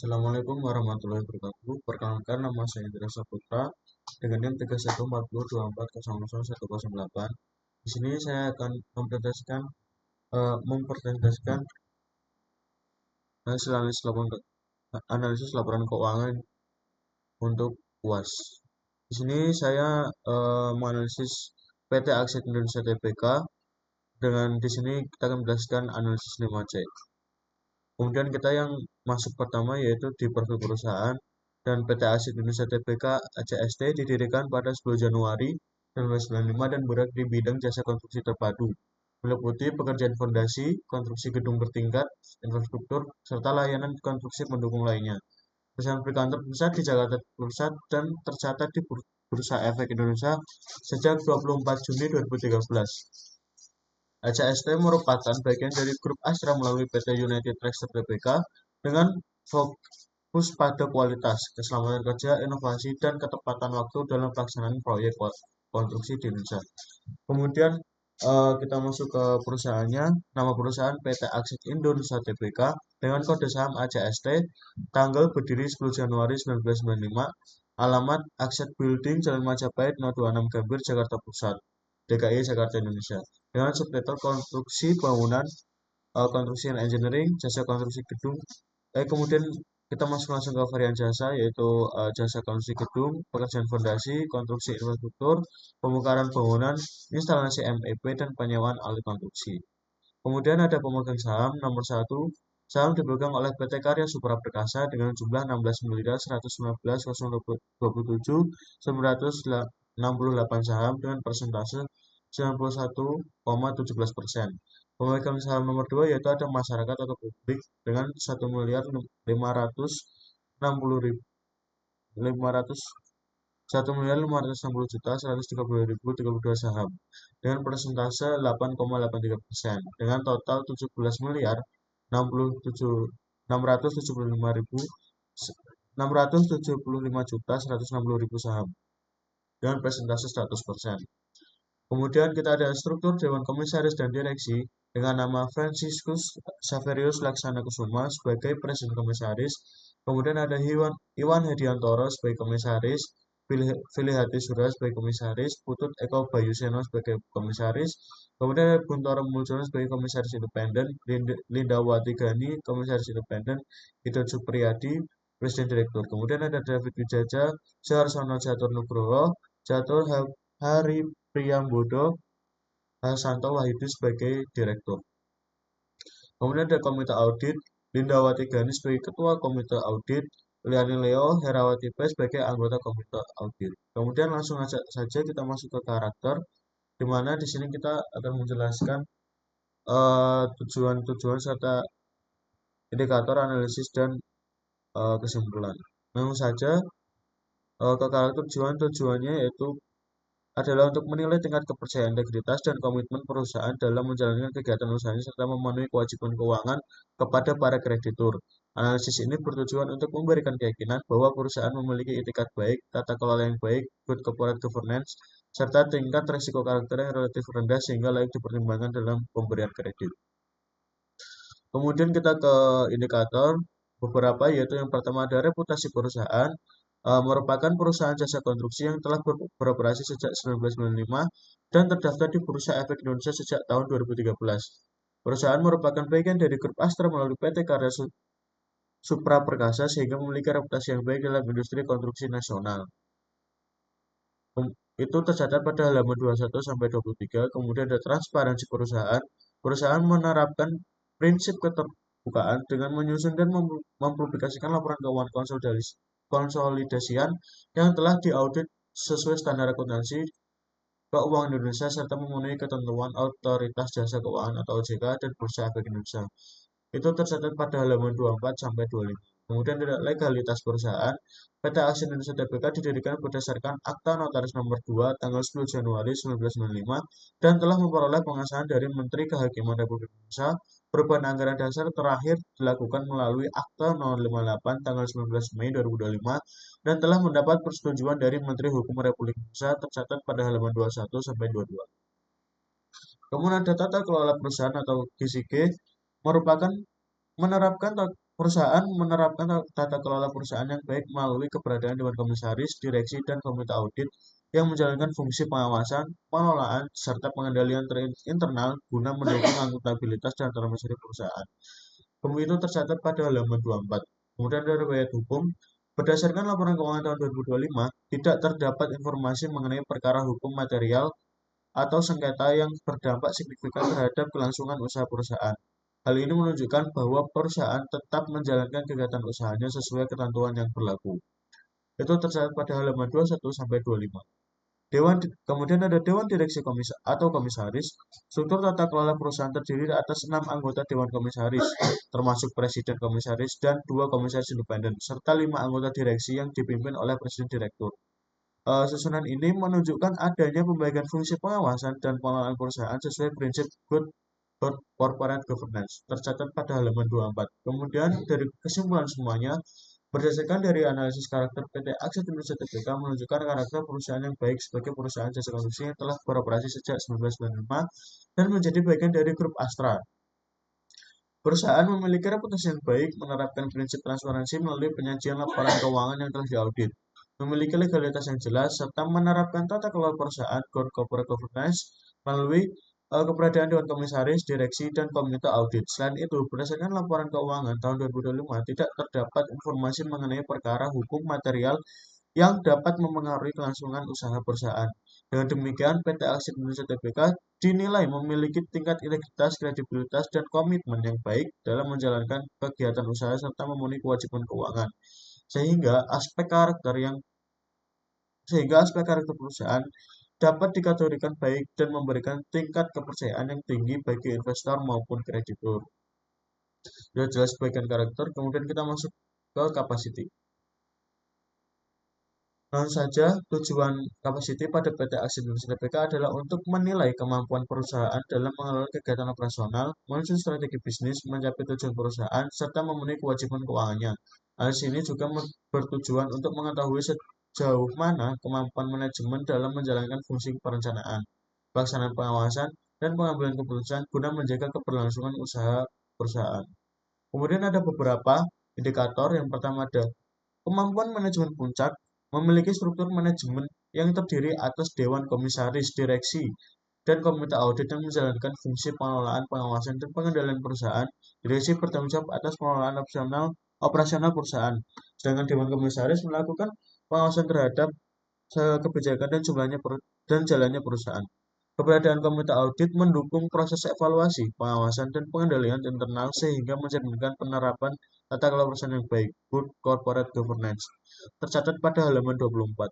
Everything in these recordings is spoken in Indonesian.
Assalamualaikum warahmatullahi wabarakatuh. Perkenalkan, nama saya Indra Saputra dengan NIM 314024001108. Di sini saya akan mempresentasikan analisis laporan keuangan untuk UAS. Di sini saya menganalisis PT Aksiat Indonesia Tbk. Dengan di sini kita akan menjelaskan analisis 5C. Kemudian kita yang masuk pertama yaitu di profil perusahaan, dan PT Aksiat Indonesia Tbk (ACST) didirikan pada 10 Januari 1995 dan bergerak di bidang jasa konstruksi terpadu, meliputi pekerjaan fondasi, konstruksi gedung bertingkat, infrastruktur, serta layanan konstruksi pendukung lainnya. Perusahaan berkantor pusat di Jakarta Pusat dan tercatat di Bursa Efek Indonesia sejak 24 Juni 2013. ACST merupakan bagian dari grup Astra melalui PT United Tractor Tbk dengan fokus pada kualitas, keselamatan kerja, inovasi, dan ketepatan waktu dalam pelaksanaan proyek konstruksi di Indonesia. Kemudian kita masuk ke perusahaannya. Nama perusahaan PT Aksiat Indonesia Tbk dengan kode saham ACST, tanggal berdiri 10 Januari 1995, alamat Aksiat Building, Jalan Majapahit 026 Gambir, Jakarta Pusat, DKI Jakarta Indonesia. Dengan subtitle konstruksi bangunan, konstruksi and engineering, jasa konstruksi gedung. Kemudian kita masuk langsung ke varian jasa, yaitu jasa konstruksi gedung, pekerjaan fondasi, konstruksi infrastruktur, pembongkaran bangunan, instalasi MEP, dan penyewaan alat konstruksi. Kemudian ada pemegang saham nomor 1. Saham dipegang oleh PT Karya Supra Perkasa dengan jumlah 16.119.027.968 saham dengan persentase 91,17%. Pemegang saham nomor 2 yaitu ada masyarakat atau publik dengan 1.560.160.560.130.132 saham dengan persentase 8,83% dengan total 17.675.160.000 saham dengan persentase 100%. Kemudian kita ada struktur Dewan Komisaris dan Direksi dengan nama Franciscus Saverius Laksana Kusuma sebagai Presiden Komisaris. Kemudian ada Iwan Hediantoro sebagai Komisaris, Fili Hatisura sebagai Komisaris, Putut Eko Bayuseno sebagai Komisaris. Kemudian ada Buntoro Muljono sebagai Komisaris Independen, Linda Watigani Komisaris Independen, Hidot Supriyadi Presiden Direktur. Kemudian ada David Wijaja, Suharsono Catur Nugroho, Catur Hari Priyambodo, Santo Wahidi sebagai Direktur. Kemudian ada Komite Audit, Linda Watigani sebagai Ketua Komite Audit, Liani Leo Herawati P sebagai anggota Komite Audit. Kemudian langsung saja kita masuk ke karakter, di mana di sini kita akan menjelaskan tujuan-tujuan serta indikator analisis dan kesimpulan. Langsung saja ke karakter. Tujuannya yaitu adalah untuk menilai tingkat kepercayaan, integritas, dan komitmen perusahaan dalam menjalankan kegiatan usahanya serta memenuhi kewajiban keuangan kepada para kreditur. Analisis ini bertujuan untuk memberikan keyakinan bahwa perusahaan memiliki etikat baik, tata kelola yang baik, good corporate governance, serta tingkat risiko karakter yang relatif rendah sehingga layak dipertimbangkan dalam pemberian kredit. Kemudian kita ke indikator beberapa, yaitu yang pertama ada reputasi perusahaan. Merupakan perusahaan jasa konstruksi yang telah beroperasi sejak 1995 dan terdaftar di Bursa Efek Indonesia sejak tahun 2013. Perusahaan merupakan bagian dari grup Astra melalui PT Karya Supra Perkasa sehingga memiliki reputasi yang baik dalam industri konstruksi nasional. Itu tercatat pada halaman 21-23. Kemudian ada transparansi perusahaan. Perusahaan menerapkan prinsip keterbukaan dengan menyusun dan mempublikasikan laporan keuangan konsolidasian yang telah diaudit sesuai standar akuntansi keuangan Indonesia serta memenuhi ketentuan Otoritas Jasa Keuangan atau OJK dan Bursa Efek Indonesia. Itu tercatat pada halaman 24-25. Kemudian ada legalitas perusahaan. PT Aksiat Indonesia Tbk didirikan berdasarkan Akta Notaris Nomor 2 tanggal 10 Januari 1995 dan telah memperoleh pengesahan dari Menteri Kehakiman Republik Indonesia. Perubahan anggaran dasar terakhir dilakukan melalui Akta No. 58 tanggal 19 Mei 2025 dan telah mendapat persetujuan dari Menteri Hukum Republik Indonesia, tercatat pada halaman 21-22. Kemudian ada tata kelola perusahaan atau GCG, menerapkan Perusahaan menerapkan tata kelola perusahaan yang baik melalui keberadaan Dewan Komisaris, Direksi, dan Komite Audit yang menjalankan fungsi pengawasan, pengelolaan, serta pengendalian internal guna mendukung akuntabilitas dan transparansi perusahaan. Itu tercatat pada halaman 24. Kemudian dari riwayat hukum, berdasarkan laporan keuangan tahun 2025, tidak terdapat informasi mengenai perkara hukum material atau sengketa yang berdampak signifikan terhadap kelangsungan usaha perusahaan. Hal ini menunjukkan bahwa perusahaan tetap menjalankan kegiatan usahanya sesuai ketentuan yang berlaku. Itu tercatat pada halaman 21 sampai 25. Kemudian ada Dewan Direksi atau Komisaris. Struktur tata kelola perusahaan terdiri atas 6 anggota Dewan Komisaris, termasuk Presiden Komisaris dan 2 Komisaris Independen, serta 5 anggota direksi yang dipimpin oleh Presiden Direktur. Susunan ini menunjukkan adanya pembagian fungsi pengawasan dan pengelolaan perusahaan sesuai prinsip good corporate governance, tercatat pada halaman 24. Kemudian dari kesimpulan semuanya, berdasarkan dari analisis karakter PT Aksiat Indonesia Tbk menunjukkan karakter perusahaan yang baik sebagai perusahaan jasa konstruksi yang telah beroperasi sejak 1995 dan menjadi bagian dari grup Astra. Perusahaan memiliki reputasi yang baik, menerapkan prinsip transparansi melalui penyajian laporan keuangan yang telah diaudit, memiliki legalitas yang jelas, serta menerapkan tata kelola perusahaan corporate governance melalui keberadaan Dewan Komisaris, Direksi, dan Komite Audit. Selain itu, berdasarkan laporan keuangan tahun 2025, tidak terdapat informasi mengenai perkara hukum material yang dapat mempengaruhi kelangsungan usaha perusahaan. Dengan demikian, PT Aksiat Indonesia Tbk dinilai memiliki tingkat integritas, kredibilitas, dan komitmen yang baik dalam menjalankan kegiatan usaha serta memenuhi kewajiban keuangan. Sehingga aspek karakter perusahaan dapat dikategorikan baik dan memberikan tingkat kepercayaan yang tinggi bagi investor maupun kreditur. Sudah jelas bagian karakter, kemudian kita masuk ke capacity. Langsung saja, tujuan capacity pada PT Aksiat Indonesia Tbk adalah untuk menilai kemampuan perusahaan dalam mengelola kegiatan operasional, menyusun strategi bisnis, mencapai tujuan perusahaan, serta memenuhi kewajiban keuangannya. Hal ini juga bertujuan untuk mengetahui sejauh mana kemampuan manajemen dalam menjalankan fungsi perencanaan, pelaksanaan pengawasan, dan pengambilan keputusan guna menjaga keberlangsungan usaha perusahaan. Kemudian ada beberapa indikator. Yang pertama ada kemampuan manajemen puncak, memiliki struktur manajemen yang terdiri atas Dewan Komisaris, Direksi, dan Komite Audit yang menjalankan fungsi pengelolaan, pengawasan, dan pengendalian perusahaan. Direksi bertanggung jawab atas pengelolaan operasional perusahaan, sedangkan Dewan Komisaris melakukan pengawasan terhadap kebijakan dan jalannya perusahaan. Keberadaan Komite Audit mendukung proses evaluasi, pengawasan, dan pengendalian internal sehingga mencerminkan penerapan tata kelola perusahaan yang baik, good corporate governance, tercatat pada halaman 24.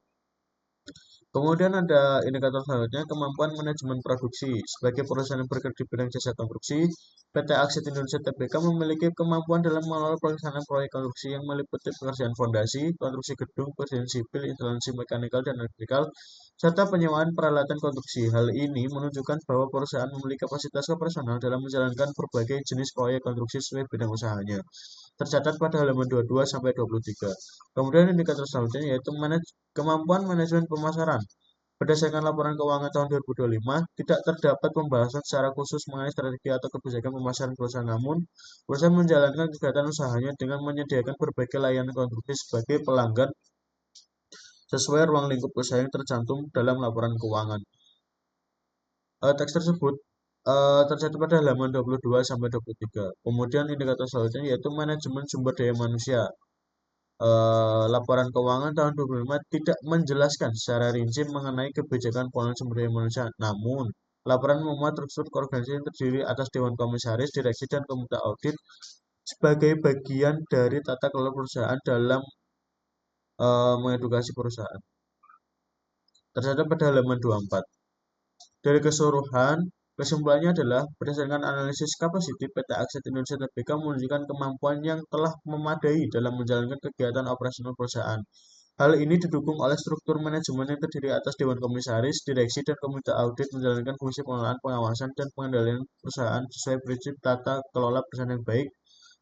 Kemudian ada indikator selanjutnya, kemampuan manajemen produksi. Sebagai perusahaan yang bergerak di bidang jasa konstruksi, PT Aksiat Indonesia Tbk memiliki kemampuan dalam mengelola pelaksanaan proyek konstruksi yang meliputi pekerjaan fondasi, konstruksi gedung, pekerjaan sipil, instalasi mekanikal dan elektrikal, serta penyewaan peralatan konstruksi. Hal ini menunjukkan bahwa perusahaan memiliki kapasitas operasional dalam menjalankan berbagai jenis proyek konstruksi sesuai bidang usahanya, tercatat pada halaman 22 sampai 23. Kemudian indikator selanjutnya yaitu kemampuan manajemen pemasaran. Berdasarkan laporan keuangan tahun 2025, tidak terdapat pembahasan secara khusus mengenai strategi atau kebijakan pemasaran perusahaan, namun perusahaan menjalankan kegiatan usahanya dengan menyediakan berbagai layanan konstruksi sebagai pelanggan sesuai ruang lingkup usaha yang tercantum dalam laporan keuangan. Teks tersebut tercatat pada halaman 22 sampai 23. Kemudian indikator selanjutnya yaitu manajemen sumber daya manusia. Laporan keuangan tahun 2025 tidak menjelaskan secara rinci mengenai kebijakan pengelolaan sumber daya manusia. Namun, laporan memuat struktur organisasi yang terdiri atas Dewan Komisaris, Direksi, dan Komite Audit sebagai bagian dari tata kelola perusahaan dalam mengedukasi perusahaan. Tercatat pada halaman 24. Dari keseluruhan, kesimpulannya adalah berdasarkan analisis kapasiti PT Aksiat Indonesia Tbk menunjukkan kemampuan yang telah memadai dalam menjalankan kegiatan operasional perusahaan. Hal ini didukung oleh struktur manajemen yang terdiri atas Dewan Komisaris, Direksi, dan Komite Audit menjalankan fungsi pengelolaan, pengawasan, dan pengendalian perusahaan sesuai prinsip tata kelola perusahaan yang baik,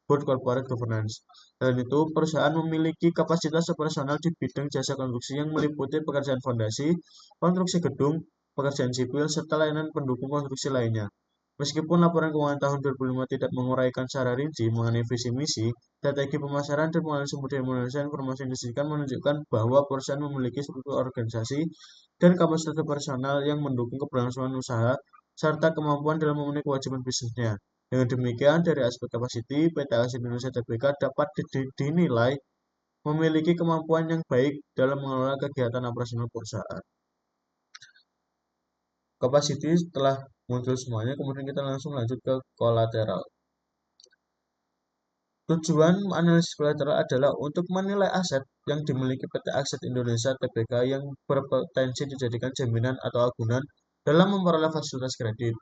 good corporate governance. Selain itu, perusahaan memiliki kapasitas operasional di bidang jasa konstruksi yang meliputi pekerjaan fondasi, konstruksi gedung, pekerjaan sipil, serta layanan pendukung konstruksi lainnya. Meskipun laporan keuangan tahun 2005 tidak menguraikan secara rinci mengenai visi misi, strategi pemasaran dan pengelolaan sumber daya manusia informasi yang disediakan menunjukkan bahwa perusahaan memiliki struktur organisasi dan kapasitas operasional yang mendukung keberlangsungan usaha serta kemampuan dalam memenuhi kewajiban bisnisnya. Dengan demikian, dari aspek kapasiti, PT Asing Indonesia Tbk dapat dinilai memiliki kemampuan yang baik dalam mengelola kegiatan operasional perusahaan. Capacity setelah muncul semuanya, kemudian kita langsung lanjut ke kolateral. Tujuan analisis kolateral adalah untuk menilai aset yang dimiliki PT Aset Indonesia Tbk yang berpotensi dijadikan jaminan atau agunan dalam memperoleh fasilitas kredit.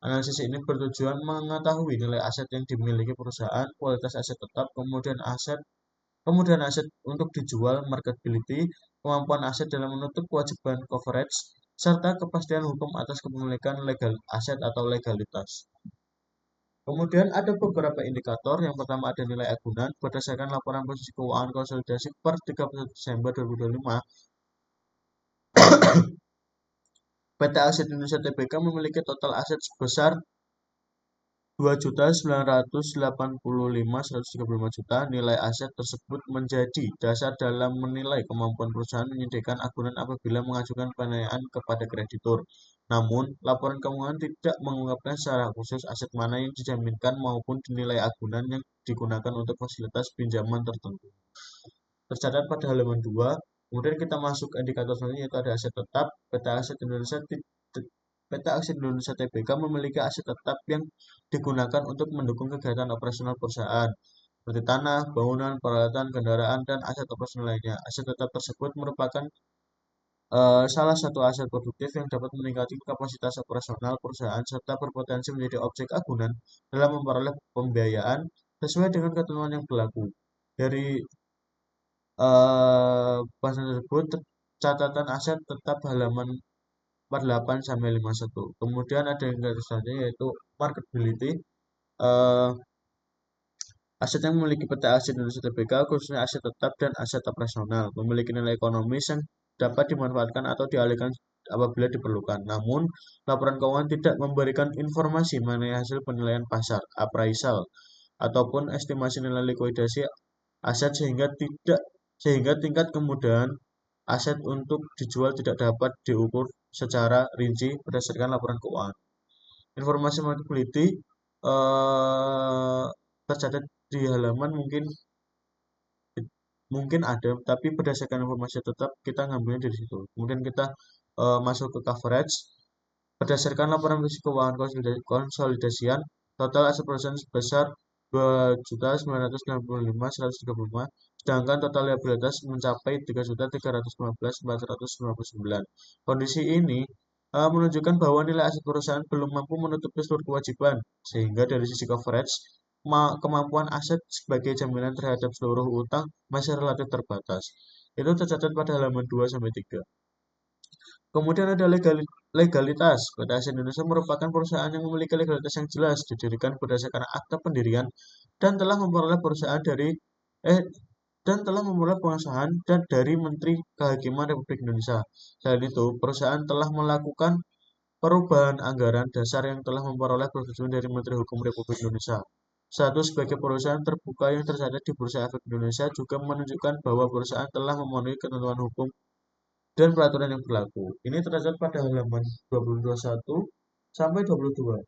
Analisis ini bertujuan mengetahui nilai aset yang dimiliki perusahaan, kualitas aset tetap, kemudian aset untuk dijual, marketability, kemampuan aset dalam menutup kewajiban coverage, serta kepastian hukum atas kepemilikan legal aset atau legalitas. Kemudian ada beberapa indikator. Yang pertama ada nilai agunan. Berdasarkan laporan posisi keuangan konsolidasi per 31 Desember 2025, PT Aset Indonesia Tbk memiliki total aset sebesar 2.985.135 juta. Nilai aset tersebut menjadi dasar dalam menilai kemampuan perusahaan menyediakan agunan apabila mengajukan penilaian kepada kreditur. Namun, laporan keuangan tidak mengungkapkan secara khusus aset mana yang dijaminkan maupun dinilai agunan yang digunakan untuk fasilitas pinjaman tertentu. Tercatat pada halaman 2. Kemudian kita masuk ke indikator selanjutnya yaitu ada aset tetap. PT Aset Indonesia PT Aset Indonesia Tbk memiliki aset tetap yang digunakan untuk mendukung kegiatan operasional perusahaan seperti tanah, bangunan, peralatan, kendaraan, dan aset operasional lainnya. Aset tetap tersebut merupakan salah satu aset produktif yang dapat meningkatkan kapasitas operasional perusahaan serta berpotensi menjadi objek agunan dalam memperoleh pembiayaan sesuai dengan ketentuan yang berlaku. Dari bahasan tersebut, catatan aset tetap halaman 48 sampai 51. Kemudian ada yang garis selanjutnya yaitu marketability. Eh, Aset yang memiliki PT Aset Indonesia Tbk, khususnya aset tetap dan aset operasional, memiliki nilai ekonomis yang dapat dimanfaatkan atau dialihkan apabila diperlukan. Namun, laporan keuangan tidak memberikan informasi mengenai hasil penilaian pasar, appraisal, ataupun estimasi nilai likuidasi aset sehingga tingkat kemudahan aset untuk dijual tidak dapat diukur secara rinci berdasarkan laporan keuangan. Informasi marketability tercatat di halaman mungkin ada, tapi berdasarkan informasi tetap kita ngambilnya dari situ. Kemudian kita masuk ke coverage. Berdasarkan laporan posisi keuangan konsolidasian, total aset perusahaan sebesar 2.995.135, sedangkan total liabilitas mencapai 3.315.499. Kondisi ini menunjukkan bahwa nilai aset perusahaan belum mampu menutupi seluruh kewajiban, sehingga dari sisi coverage, kemampuan aset sebagai jaminan terhadap seluruh utang masih relatif terbatas. Itu tercatat pada halaman 2-3. Kemudian ada legalitas. PT Aset Indonesia merupakan perusahaan yang memiliki legalitas yang jelas, didirikan berdasarkan akta pendirian dan telah memperoleh pengesahan dan dari Menteri Kehakiman Republik Indonesia. Selain itu, perusahaan telah melakukan perubahan anggaran dasar yang telah memperoleh persetujuan dari Menteri Hukum Republik Indonesia. Status sebagai perusahaan terbuka yang tercatat di Bursa Efek Indonesia juga menunjukkan bahwa perusahaan telah memenuhi ketentuan hukum dan peraturan yang berlaku. Ini tercatat pada halaman 21 sampai 22.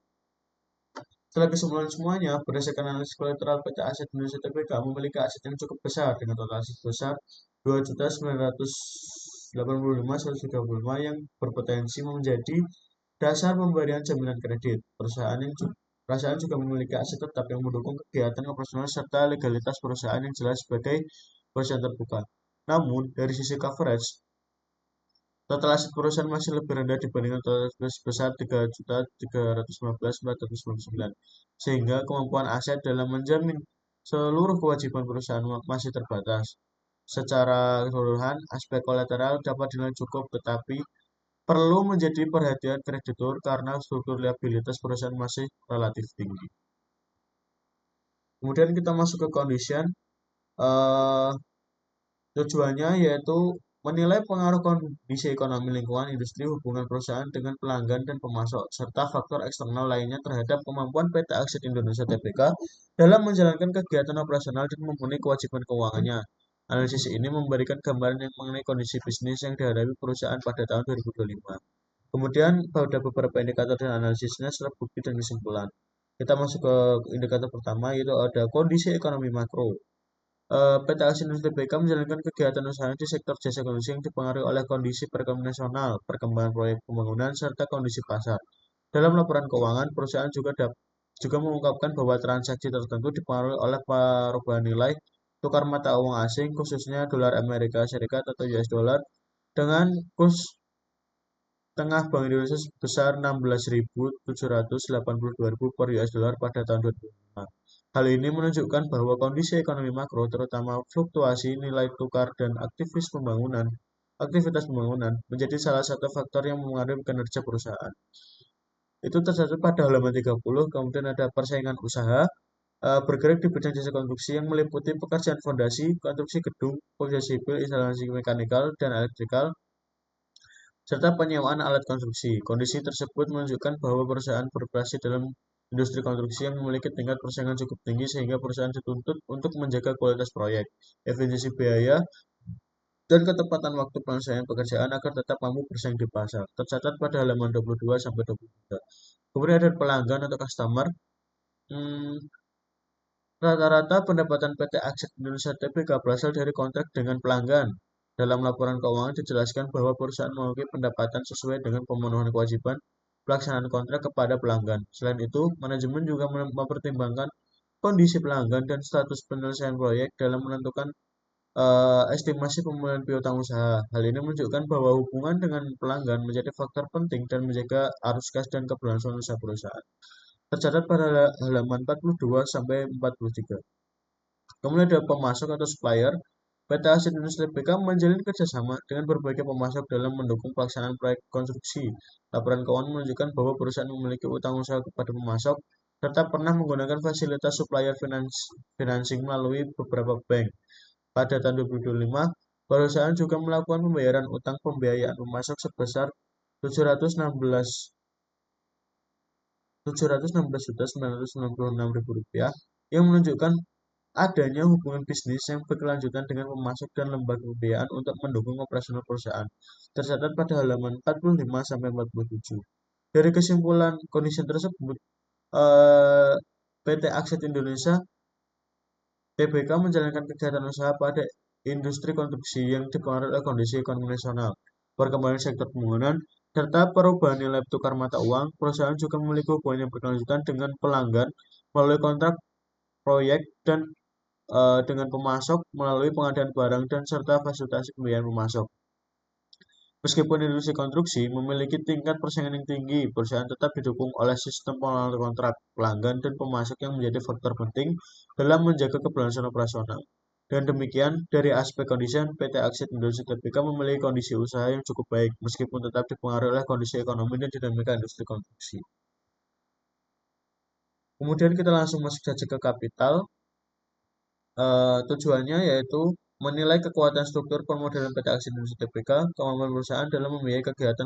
Setelah kesimpulan semuanya, berdasarkan analisis kolateral PT Aset Indonesia Tbk memiliki aset yang cukup besar dengan total aset besar 2.985.135 yang berpotensi menjadi dasar pemberian jaminan kredit. Perusahaan juga memiliki aset tetap yang mendukung kegiatan operasional serta legalitas perusahaan yang jelas sebagai perusahaan terbuka. Namun, dari sisi coverage, total aset perusahaan masih lebih rendah dibandingkan total aset sebesar 3.315.499, sehingga kemampuan aset dalam menjamin seluruh kewajiban perusahaan masih terbatas. Secara keseluruhan, aspek kolateral dapat dinilai cukup, tetapi perlu menjadi perhatian kreditur karena struktur liabilitas perusahaan masih relatif tinggi. Kemudian kita masuk ke condition. Tujuannya yaitu menilai pengaruh kondisi ekonomi lingkungan, industri, hubungan perusahaan dengan pelanggan dan pemasok, serta faktor eksternal lainnya terhadap kemampuan PT Aksit Indonesia Tbk dalam menjalankan kegiatan operasional dan memenuhi kewajiban keuangannya. Analisis ini memberikan gambaran yang mengenai kondisi bisnis yang dihadapi perusahaan pada tahun 2025. Kemudian pada beberapa indikator dan analisisnya serta bukti dan kesimpulan. Kita masuk ke indikator pertama, yaitu ada kondisi ekonomi makro. PT Aksi Industri BK menjalankan kegiatan usaha di sektor jasa kondisi yang dipengaruhi oleh kondisi perekonomian nasional, perkembangan proyek pembangunan, serta kondisi pasar. Dalam laporan keuangan, perusahaan juga mengungkapkan bahwa transaksi tertentu dipengaruhi oleh perubahan nilai tukar mata uang asing, khususnya dolar Amerika Serikat atau US dollar, dengan kurs tengah Bank Indonesia sebesar 16.782.000 per US dollar pada tahun 2005. Hal ini menunjukkan bahwa kondisi ekonomi makro, terutama fluktuasi nilai tukar dan aktivitas pembangunan, menjadi salah satu faktor yang mempengaruhi kinerja perusahaan. Itu tercatat pada halaman 30, kemudian ada persaingan usaha, bergerak di bidang jasa konstruksi yang meliputi pekerjaan fondasi, konstruksi gedung, konstruksi sipil, instalasi mekanikal dan elektrikal, serta penyewaan alat konstruksi. Kondisi tersebut menunjukkan bahwa perusahaan beroperasi dalam industri konstruksi yang memiliki tingkat persaingan cukup tinggi sehingga perusahaan dituntut untuk menjaga kualitas proyek, efisiensi biaya, dan ketepatan waktu penyelesaian pekerjaan agar tetap mampu bersaing di pasar. Tercatat pada halaman 22 sampai 23. Kemudian ada pelanggan atau customer. Hmm, Rata-rata pendapatan PT Akses Indonesia Tbk berasal dari kontrak dengan pelanggan. Dalam laporan keuangan dijelaskan bahwa perusahaan memiliki pendapatan sesuai dengan pemenuhan kewajiban pelaksanaan kontrak kepada pelanggan. Selain itu, manajemen juga mempertimbangkan kondisi pelanggan dan status penyelesaian proyek dalam menentukan estimasi pemulihan piutang usaha. Hal ini menunjukkan bahwa hubungan dengan pelanggan menjadi faktor penting dan menjaga arus kas dan keberlangsungan usaha perusahaan. Tercatat pada halaman 42 sampai 43. Kemudian ada pemasok atau supplier. PT Aset Industri BK menjalin kerjasama dengan berbagai pemasok dalam mendukung pelaksanaan proyek konstruksi. Laporan keuangan menunjukkan bahwa perusahaan memiliki utang usaha kepada pemasok serta pernah menggunakan fasilitas supplier financing melalui beberapa bank. Pada tahun 2025, perusahaan juga melakukan pembayaran utang pembiayaan pemasok sebesar 716.996.000 rupiah yang menunjukkan adanya hubungan bisnis yang berkelanjutan dengan pemasok dan lembaga pembiayaan untuk mendukung operasional perusahaan. Tercatat pada halaman 45 sampai 47. Dari kesimpulan kondisi tersebut, PT Akset Indonesia Tbk menjalankan kegiatan usaha pada industri konstruksi yang dipengaruhi oleh kondisi ekonomi nasional, perkembangan sektor pembangunan, serta perubahan nilai tukar mata uang. Perusahaan juga memiliki hubungan yang berkelanjutan dengan pelanggan melalui kontrak proyek dan dengan pemasok melalui pengadaan barang dan serta fasilitasi pembiayaan pemasok. Meskipun industri konstruksi memiliki tingkat persaingan yang tinggi, perusahaan tetap didukung oleh sistem pengelolaan kontrak, pelanggan, dan pemasok yang menjadi faktor penting dalam menjaga keberlangsungan operasional. Dan demikian, dari aspek kondisi, PT Aksit Indonesia Tbk memiliki kondisi usaha yang cukup baik, meskipun tetap dipengaruhi oleh kondisi ekonomi dan dinamika industri konstruksi. Kemudian kita langsung masuk saja ke kapital. Tujuannya yaitu menilai kekuatan struktur permodalan PT Aksi Indonesia Tbk, kemampuan perusahaan dalam membiayai kegiatan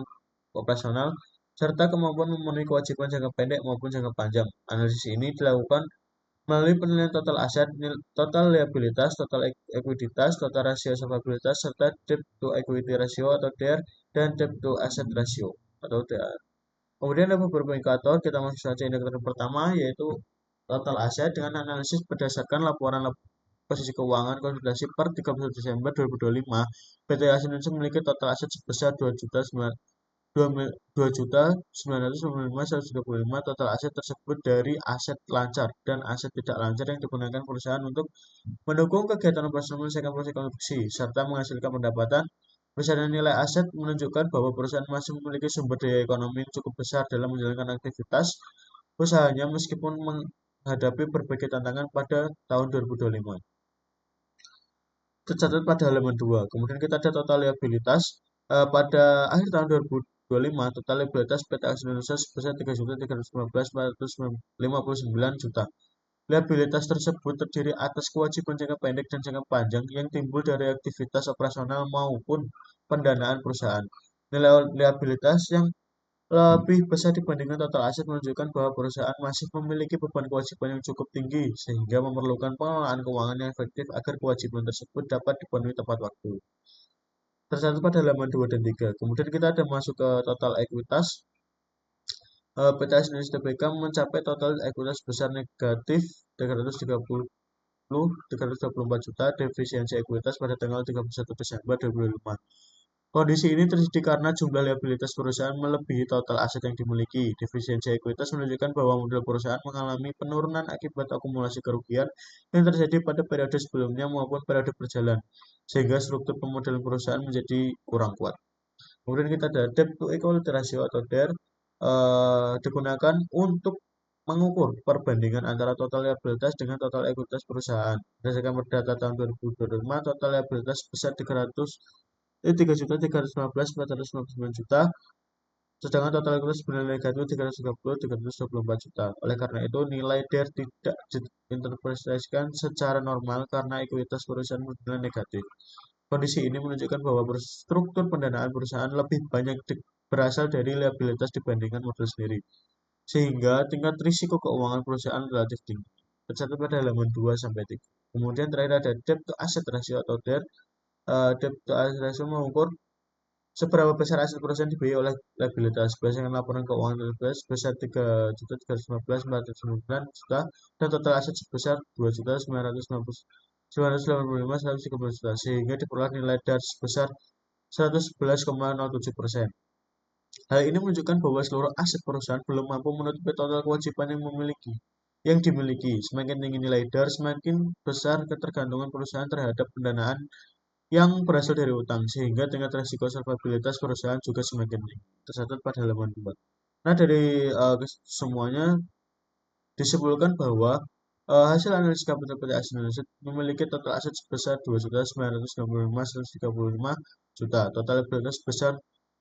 operasional, serta kemampuan memenuhi kewajiban jangka pendek maupun jangka panjang. Analisis ini dilakukan melalui penilaian total aset, total liabilitas, total ekuiditas, total rasio solvabilitas, serta debt to equity ratio atau DER, dan debt to asset ratio atau DAR. Kemudian ada beberapa indikator, kita masuk saja indikator pertama yaitu total aset dengan analisis berdasarkan laporan posisi keuangan konsolidasi per 31 Desember 2025, PT Asia Indonesia memiliki total aset sebesar 2.995.135. Total aset tersebut dari aset lancar dan aset tidak lancar yang digunakan perusahaan untuk mendukung kegiatan operasional menyelesaikan proses konstruksi serta menghasilkan pendapatan. Besaran nilai aset menunjukkan bahwa perusahaan masih memiliki sumber daya ekonomi yang cukup besar dalam menjalankan aktivitas usahanya meskipun menghadapi berbagai tantangan pada tahun 2025. Tercatat pada halaman 2. Kemudian kita ada total liabilitas. Pada akhir tahun 2025, total liabilitas PT Aksi Indonesia sebesar 3.315.459 juta. Liabilitas tersebut terdiri atas kewajiban jangka pendek dan jangka panjang yang timbul dari aktivitas operasional maupun pendanaan perusahaan. Nilai liabilitas yang lebih besar dibandingkan total aset menunjukkan bahwa perusahaan masih memiliki beban kewajiban yang cukup tinggi sehingga memerlukan pengelolaan keuangan yang efektif agar kewajiban tersebut dapat dipenuhi tepat waktu. Tercatat pada halaman 2 dan 3. Kemudian kita ada masuk ke total ekuitas. PT Indonesia Tbk mencapai total ekuitas besar negatif 324 juta, defisiensi ekuitas pada tanggal 31 Desember 2025. Kondisi ini terjadi karena jumlah liabilitas perusahaan melebihi total aset yang dimiliki. Defisiensi ekuitas menunjukkan bahwa modal perusahaan mengalami penurunan akibat akumulasi kerugian yang terjadi pada periode sebelumnya maupun periode berjalan, sehingga struktur pemodelan perusahaan menjadi kurang kuat. Kemudian kita ada debt to equity ratio atau DER, digunakan untuk mengukur perbandingan antara total liabilitas dengan total ekuitas perusahaan. Berdasarkan data tahun 2025, total liabilitas sebesar 3.315.459 juta, sedangkan total ekuitas bernilai negatif 324 juta. Oleh karena itu, nilai DER tidak diinterpretasikan secara normal karena ekuitas perusahaan bernilai negatif. Kondisi ini menunjukkan bahwa struktur pendanaan perusahaan lebih banyak berasal dari liabilitas dibandingkan modal sendiri, sehingga tingkat risiko keuangan perusahaan relatif tinggi. Tercatat pada halaman 2 sampai 3. Kemudian terakhir ada debt to asset ratio atau DER. Debt to asset ratio mengukur seberapa besar aset perusahaan dibiayai oleh liabilitas. Berdasarkan laporan keuangan tersebut sebesar 3.315.499 juta dan total aset sebesar 2.985.130 juta, sehingga diperoleh nilai DAR sebesar 111,07%. Hal ini menunjukkan bahwa seluruh aset perusahaan belum mampu menutupi total kewajiban yang dimiliki. Semakin tinggi nilai DAR, semakin besar ketergantungan perusahaan terhadap pendanaan yang berasal dari utang, sehingga tingkat risiko solvabilitas perusahaan juga semakin tinggi. Tercatat pada halaman 4. Nah, dari semuanya disebutkan bahwa hasil analisis kapital PT Asia Indonesia memiliki total aset sebesar 2.965.135 juta, total liabilitas sebesar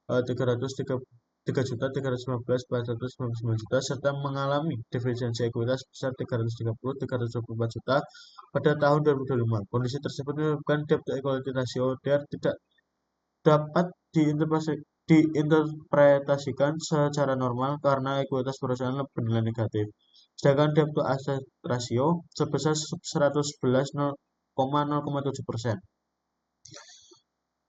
3.315.499 juta, serta mengalami defisiensi ekuitas sebesar 330.324 juta pada tahun 2025. Kondisi tersebut menyebabkan debt to equity ratio DER tidak dapat diinterpretasikan secara normal karena ekuitas perusahaan bernilai negatif. Sedangkan debt to asset ratio sebesar 111,07%,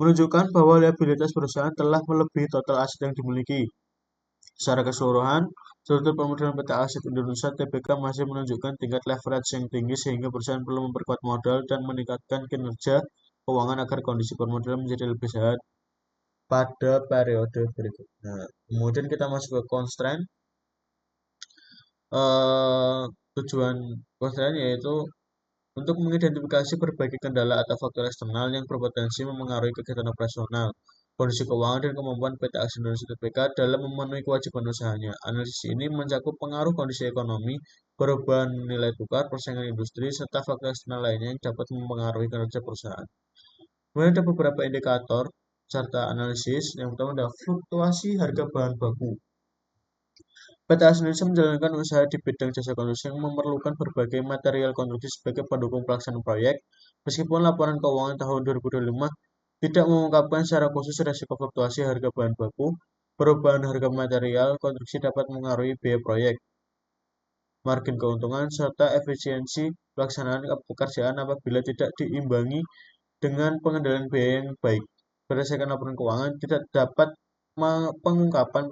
menunjukkan bahwa liabilitas perusahaan telah melebihi total aset yang dimiliki. Secara keseluruhan, struktur pemodelan PT Aset Indonesia Tbk masih menunjukkan tingkat leverage yang tinggi sehingga perusahaan perlu memperkuat modal dan meningkatkan kinerja keuangan agar kondisi pemodelan menjadi lebih sehat pada periode berikutnya. Kemudian kita masuk ke constraint. Tujuan constraint yaitu untuk mengidentifikasi berbagai kendala atau faktor eksternal yang berpotensi memengaruhi kegiatan operasional, kondisi keuangan, dan kemampuan PT Aksi Indonesia Tbk dalam memenuhi kewajiban usahanya. Analisis ini mencakup pengaruh kondisi ekonomi, perubahan nilai tukar, persaingan industri, serta faktor eksternal lainnya yang dapat mempengaruhi kinerja perusahaan. Kemudian ada beberapa indikator serta analisis. Yang pertama adalah fluktuasi harga bahan baku. PT Asia Indonesia menjalankan usaha di bidang jasa konstruksi yang memerlukan berbagai material konstruksi sebagai pendukung pelaksanaan proyek. Meskipun laporan keuangan tahun 2025 tidak mengungkapkan secara khusus risiko fluktuasi harga bahan baku, perubahan harga material konstruksi dapat mengaruhi biaya proyek, margin keuntungan, serta efisiensi pelaksanaan pekerjaan apabila tidak diimbangi dengan pengendalian biaya yang baik. Berdasarkan laporan keuangan, tidak dapat pengungkapan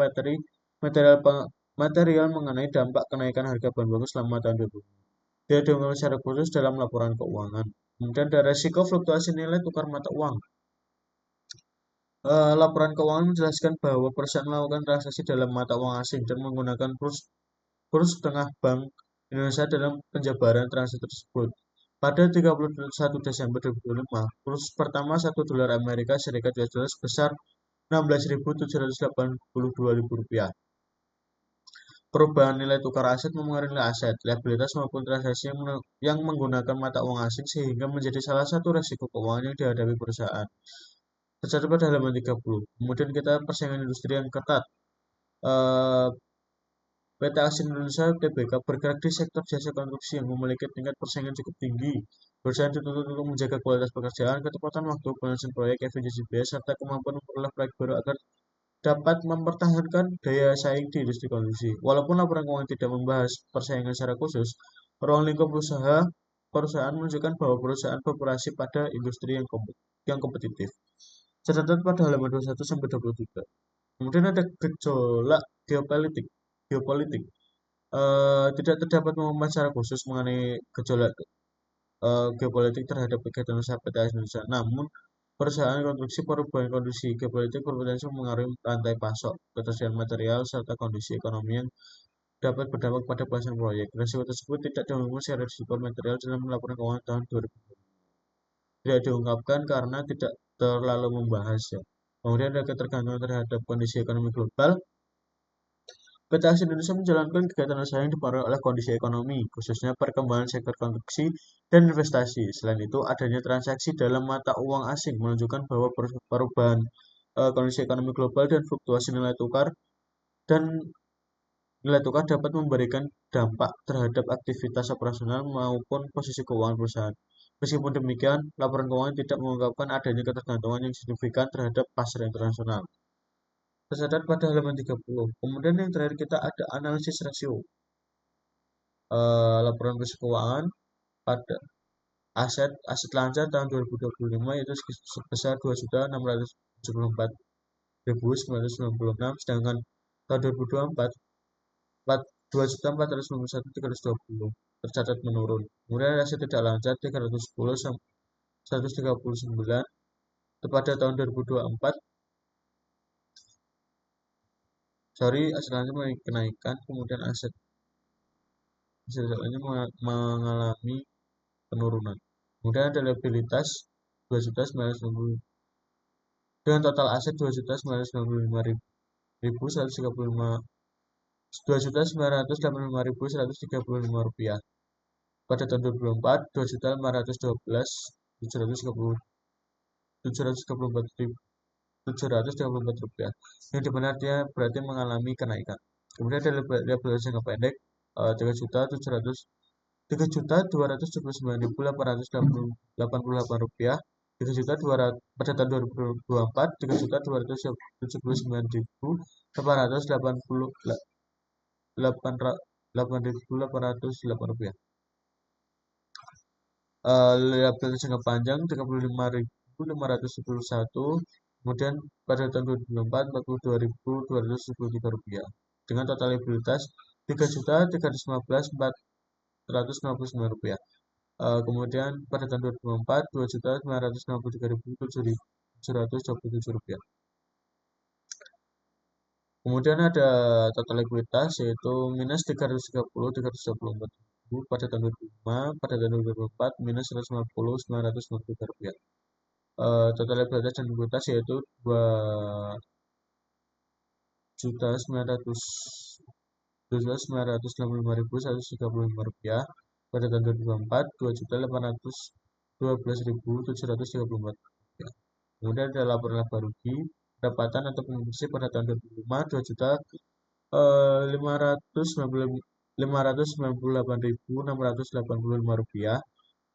material mengenai dampak kenaikan harga bahan baku selama tahun 2020. Tidak diungkapkan secara khusus dalam laporan keuangan. Kemudian ada resiko fluktuasi nilai tukar mata uang. Laporan keuangan menjelaskan bahwa perusahaan melakukan transaksi dalam mata uang asing dan menggunakan kurs tengah Bank Indonesia dalam penjabaran transaksi tersebut. Pada 31 Desember 2025, kurs pertama 1 dolar Amerika Serikat US dollar sebesar Rp16.782.000. Perubahan nilai tukar aset mempengaruhi nilai aset, liabilitas maupun transaksi yang menggunakan mata uang asing sehingga menjadi salah satu risiko keuangan yang dihadapi perusahaan. Tercatat pada halaman 30. Kemudian kita persaingan industri yang ketat. PT Aksi Indonesia (TBK) bergerak di sektor jasa konstruksi yang memiliki tingkat persaingan cukup tinggi. Perusahaan dituntut untuk menjaga kualitas pekerjaan, ketepatan waktu, penyelesaian proyek, efisiensi biaya, serta kemampuan memperoleh proyek baru agar dapat mempertahankan daya saing di industri konstruksi. Walaupun laporan keuangan tidak membahas persaingan secara khusus, ruang lingkup perusahaan menunjukkan bahwa perusahaan beroperasi pada industri yang kompetitif. Tercatat pada halaman 21 sampai 23. Kemudian ada gejolak geopolitik. Geopolitik tidak terdapat pengumuman secara khusus mengenai gejolak geopolitik terhadap kegiatan usaha PT Indonesia. Namun, perusahaan konstruksi perubahan kondisi geopolitik berpotensi mengaruhi rantai pasok, ketersediaan material, serta kondisi ekonomi yang dapat berdampak pada pelaksanaan proyek. Risiko tersebut tidak diumumkan secara risiko material dalam laporan keuangan tahun 2020. Tidak diungkapkan karena tidak terlalu membahas ya. Kemudian ada ketergantungan terhadap kondisi ekonomi global. PT Aksi Indonesia menjalankan kegiatan usaha yang dipengaruhi oleh kondisi ekonomi, khususnya perkembangan sektor konstruksi dan investasi. Selain itu, adanya transaksi dalam mata uang asing menunjukkan bahwa perubahan kondisi ekonomi global dan fluktuasi dan nilai tukar dapat memberikan dampak terhadap aktivitas operasional maupun posisi keuangan perusahaan. Meskipun demikian, laporan keuangan tidak mengungkapkan adanya ketergantungan yang signifikan terhadap pasar internasional. Tercatat pada halaman 30. Kemudian yang terakhir kita ada analisis rasio. Laporan risiko keuangan pada aset lancar tahun 2025 yaitu sebesar 2.674.996, sedangkan tahun 2024 2.491.320 tercatat menurun. Kemudian aset tidak lancar 310 139 pada tahun 2024. Aset lancar kenaikan, kemudian aset lainnya mengalami penurunan. Kemudian ada liabilitas 2.990 dengan total aset 2.985.135 rupiah. Pada tahun 2024 2.534.734 rupiah. Yang dimana dia berarti mengalami kenaikan. Kemudian ada liabilitas jangka pendek 3.279.888 rupiah. 3 juta pada tahun 2024 3.279.888 rupiah. Liabilitas jangka panjang 35.571, kemudian pada tahun 2024 42.273 rupiah dengan total liabilitas 3.315.459 rupiah. Kemudian pada tahun 2024 2.963.727 rupiah. Kemudian ada total likuiditas yaitu minus 334 pada tahun 2005, pada tahun 2024 minus 150.993 rupiah. Total likuiditas dan likuiditas yaitu 2.985.135 rupiah pada tahun 2024, 2.812.734 rupiah. Kemudian ada laporan laba rugi pendapatan atau bersih pada tahun 2005 2.598.685 rupiah.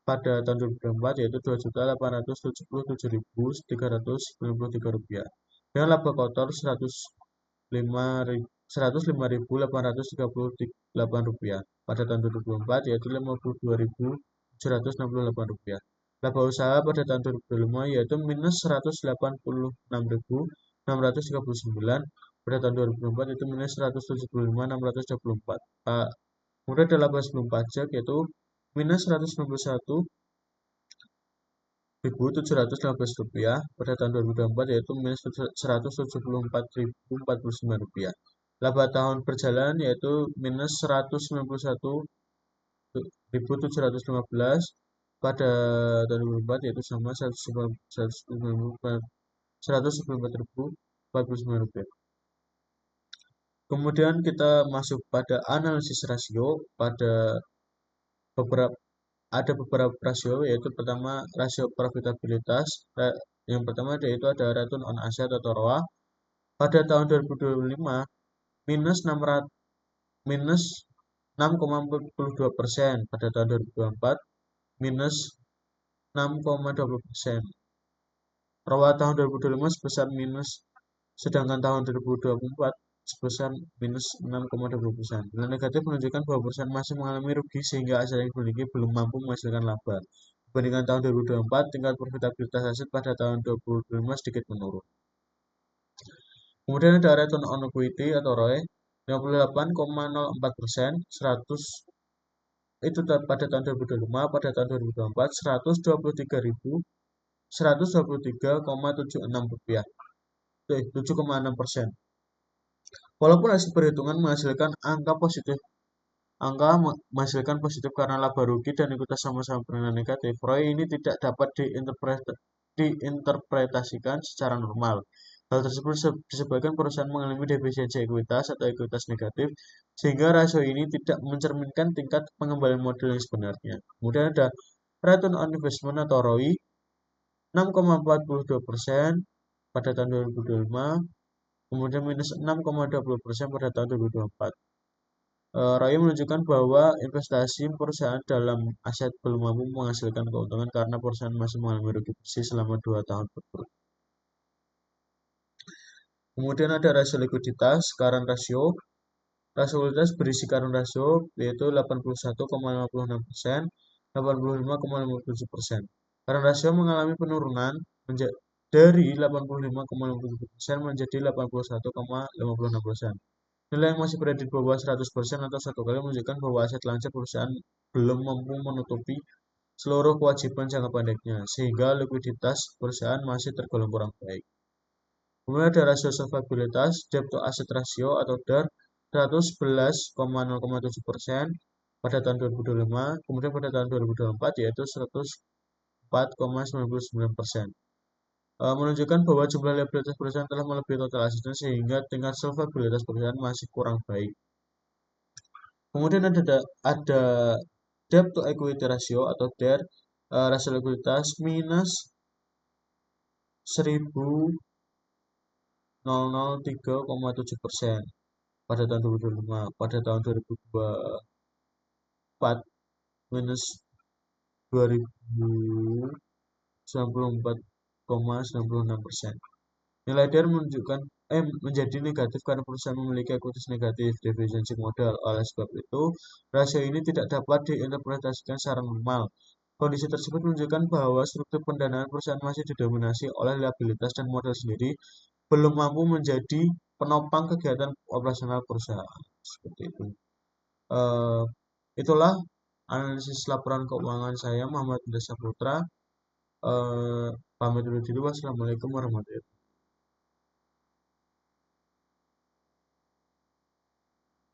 Pada tahun 2024 yaitu 2.877.393 rupiah. Dengan laba kotor 105.838 rupiah. Pada tahun 2024 yaitu 52.768 rupiah. Laba usaha pada tahun 2025 yaitu minus 186.639. Pada tahun 2024 itu minus 175.624. Kemudian ada laba sebelum pajak yaitu minus 191.715 rupiah pada tahun 2024 yaitu minus 174.049 rupiah. Laba tahun berjalan yaitu minus 191.715 pada tahun 2024 yaitu sama 194.049 rupiah. Kemudian kita masuk pada analisis rasio. Ada beberapa rasio, yaitu pertama rasio profitabilitas. Yang pertama yaitu ada return on asset atau ROA. Pada tahun 2025 minus minus 6,42% pada tahun 2024, minus 6,20%. ROA tahun 2025 sebesar minus, sedangkan tahun 2024 sebesar minus 6,20%. Nilai negatif menunjukkan bahwa perusahaan masih mengalami rugi sehingga aset yang dimiliki belum mampu menghasilkan laba. Dibandingkan tahun 2024, tingkat profitabilitas aset pada tahun 2025 sedikit menurun. Kemudian ada return on equity atau ROE 58,04%, 100 itu pada tahun 2025, pada tahun 2024 123.123,76 rupiah, 7,6%. Walaupun hasil perhitungan menghasilkan angka menghasilkan positif karena laba rugi dan ikutas sama-sama bernilai negatif, ROE ini tidak dapat diinterpretasikan secara normal. Hal tersebut disebabkan perusahaan mengalami defisiensi ekuitas atau ekuitas negatif, sehingga rasio ini tidak mencerminkan tingkat pengembalian modal yang sebenarnya. Kemudian ada return on investment atau ROI 6,42% pada tahun 2025, kemudian minus 6,20% pada tahun 2024. ROI menunjukkan bahwa investasi perusahaan dalam aset belum mampu menghasilkan keuntungan karena perusahaan masih mengalami rugi bersih selama 2 tahun berturut. Kemudian ada rasio likuiditas, current ratio. Rasio likuiditas berisi current ratio yaitu 81,56%, 85,57%. Current ratio mengalami penurunan dari 85,57% menjadi 81,56%. Nilai yang masih berada di bawah 100% atau 1 kali menunjukkan bahwa aset lancip perusahaan belum mampu menutupi seluruh kewajiban jangka pendeknya, sehingga likuiditas perusahaan masih tergolong kurang baik. Kemudian ada rasio solvabilitas, debt to asset ratio atau DAR 111,0,7% pada tahun 2025, kemudian pada tahun 2024 yaitu 104,99%. Menunjukkan bahwa jumlah liabilitas perusahaan telah melebihi total asetnya sehingga tingkat solvabilitas perusahaan masih kurang baik. Kemudian ada debt to equity ratio atau DER, rasio likuiditas minus 1003,7% pada tahun 2025, pada tahun 2024 minus 2094,96%. Nilai DER menjadi negatif karena perusahaan memiliki ekuitas negatif, defisiensi modal. Oleh sebab itu, rasio ini tidak dapat diinterpretasikan secara normal. Kondisi tersebut menunjukkan bahwa struktur pendanaan perusahaan masih didominasi oleh liabilitas dan modal sendiri, belum mampu menjadi penopang kegiatan operasional perusahaan. Seperti itu. Itulah analisis laporan keuangan saya, Muhammad Indra Saputra. Pamit undur diri. Wassalamualaikum warahmatullahi wabarakatuh.